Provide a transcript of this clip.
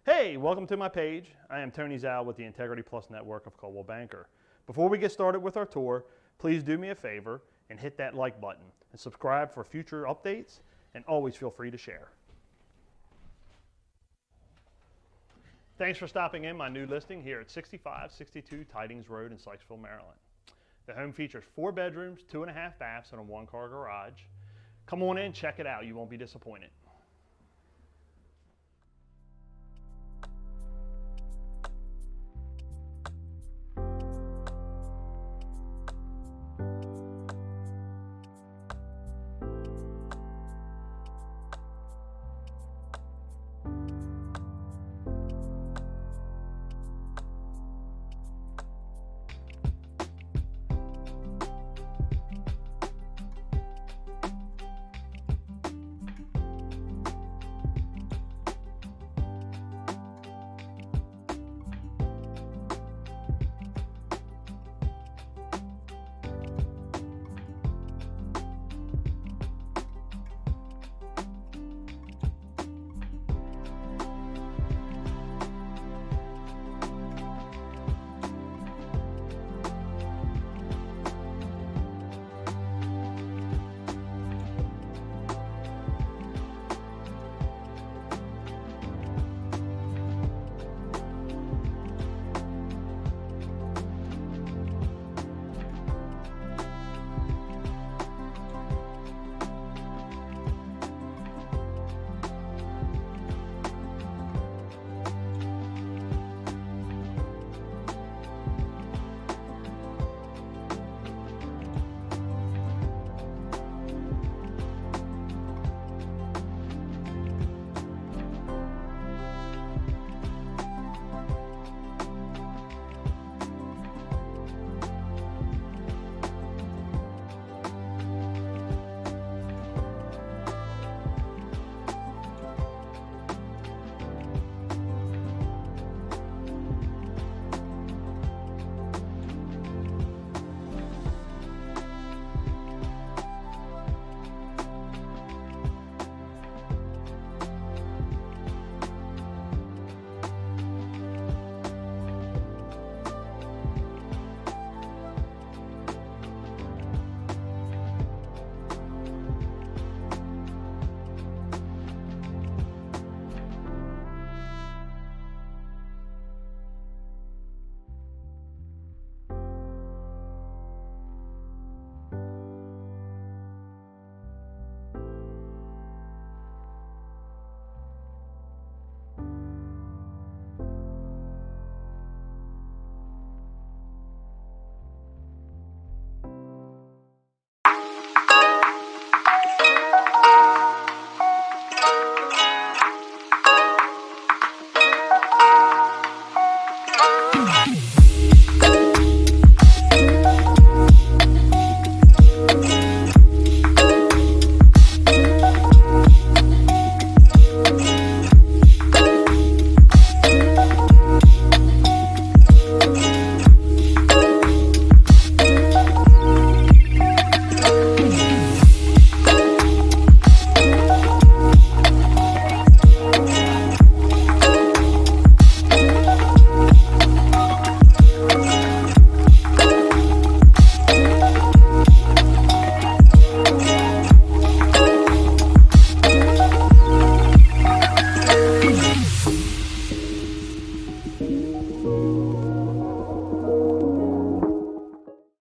Hey, welcome to my page. I am Tony Zhao with the Integrity Plus Network of Coldwell Banker. Before we get started with our tour, please do me a favor and hit that like button and subscribe for future updates, and always feel free to share. Thanks for stopping in my new listing here at 6562 Tydings Road in Sykesville, Maryland. The home features 4 bedrooms, 2.5 baths, and a 1-car garage. Come on in, check it out. You won't be disappointed.